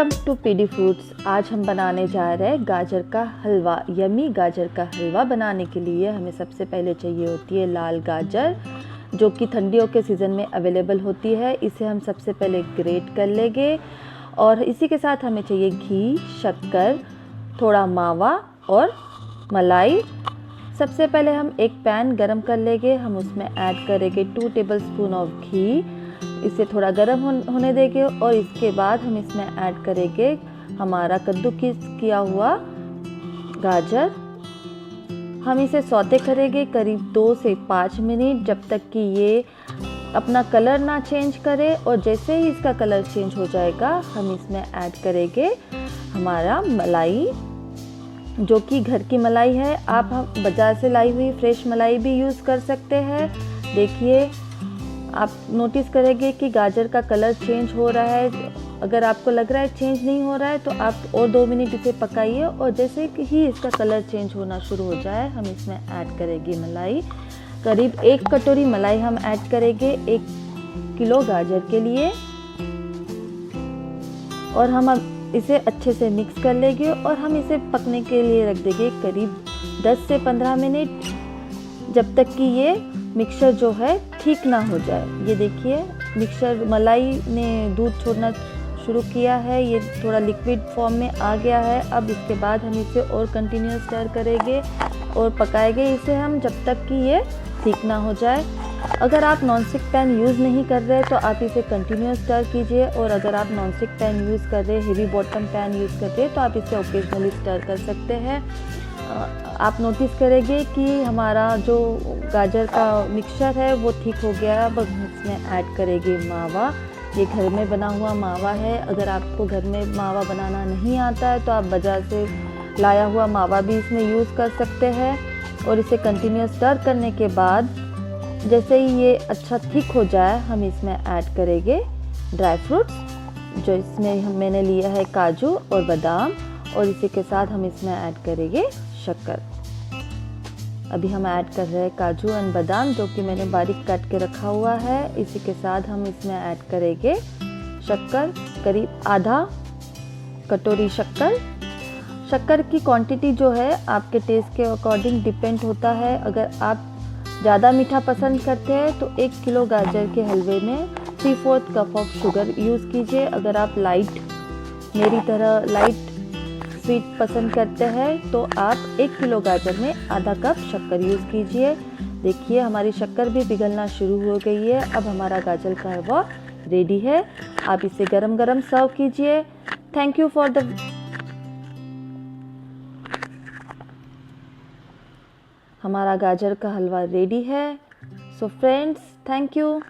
Welcome to PD foods. आज हम बनाने जा रहे हैं गाजर का हलवा। यमी गाजर का हलवा बनाने के लिए हमें सबसे पहले चाहिए होती है लाल गाजर, जो कि ठंडियों के सीज़न में अवेलेबल होती है। इसे हम सबसे पहले ग्रेट कर लेंगे और इसी के साथ हमें चाहिए घी, शक्कर, थोड़ा मावा और मलाई। सबसे पहले हम एक पैन गरम कर लेंगे। हम उसमें ऐड करेंगे 2 टेबलस्पून ऑफ घी। इसे थोड़ा गर्म होने देंगे और इसके बाद हम इसमें ऐड करेंगे हमारा कद्दूकस किया हुआ गाजर। हम इसे सौते करेंगे करीब 2 से 5 मिनट, जब तक कि ये अपना कलर ना चेंज करे। और जैसे ही इसका कलर चेंज हो जाएगा हम इसमें ऐड करेंगे हमारा मलाई, जो कि घर की मलाई है। आप बाज़ार से लाई हुई फ्रेश मलाई भी यूज़ कर सकते हैं। देखिए, आप नोटिस करेंगे कि गाजर का कलर चेंज हो रहा है। अगर आपको लग रहा है चेंज नहीं हो रहा है तो आप और 2 मिनट इसे पकाइए और जैसे ही इसका कलर चेंज होना शुरू हो जाए हम इसमें ऐड करेंगे मलाई। करीब 1 कटोरी मलाई हम ऐड करेंगे 1 किलो गाजर के लिए और हम इसे अच्छे से मिक्स कर लेंगे और हम इसे पकने के लिए रख देंगे करीब 10 से 15 मिनट, जब तक कि ये मिक्सचर जो है ठीक ना हो जाए। ये देखिए, मिक्सचर मलाई ने दूध छोड़ना शुरू किया है, ये थोड़ा लिक्विड फॉर्म में आ गया है। अब इसके बाद हम इसे और कंटिन्यूस स्टर करेंगे और पकाएंगे इसे हम जब तक कि ये ठीक ना हो जाए। अगर आप नॉनस्टिक पैन यूज़ नहीं कर रहे तो आप इसे कंटिन्यूस स्टर कीजिए, और अगर आप नॉनस्टिक पैन यूज़ कर रहे, हेवी बॉटम पैन यूज़ कर रहे तो आप इसे ओकेजनली स्टर कर सकते हैं। आप नोटिस करेंगे कि हमारा जो गाजर का मिक्सचर है वो ठीक हो गया। अब हम इसमें ऐड करेंगे मावा। ये घर में बना हुआ मावा है। अगर आपको घर में मावा बनाना नहीं आता है तो आप बाज़ार से लाया हुआ मावा भी इसमें यूज़ कर सकते हैं। और इसे कंटिन्यूस स्टर करने के बाद जैसे ही ये अच्छा ठीक हो जाए हम इसमें ऐड करेंगे ड्राई फ्रूट्स, जो इसमें मैंने लिया है काजू और बादाम, और इसी के साथ हम इसमें ऐड करेंगे शक्कर। अभी हम ऐड कर रहे हैं काजू एंड बादाम, जो कि मैंने बारीक काट के रखा हुआ है। इसी के साथ हम इसमें ऐड करेंगे शक्कर, करीब आधा कटोरी शक्कर। शक्कर की क्वांटिटी जो है आपके टेस्ट के अकॉर्डिंग डिपेंड होता है। अगर आप ज़्यादा मीठा पसंद करते हैं तो 1 किलो गाजर के हलवे में 3/4 कप ऑफ शुगर यूज़ कीजिए। अगर आप मेरी तरह लाइट स्वीट पसंद करते हैं तो आप 1 किलो गाजर में आधा कप शक्कर यूज़ कीजिए। देखिए, हमारी शक्कर भी पिघलना शुरू हो गई है। अब हमारा गाजर का हलवा रेडी है। आप इसे गरम गरम सर्व कीजिए। थैंक यू फॉर द हमारा गाजर का हलवा रेडी है। So friends, thank you.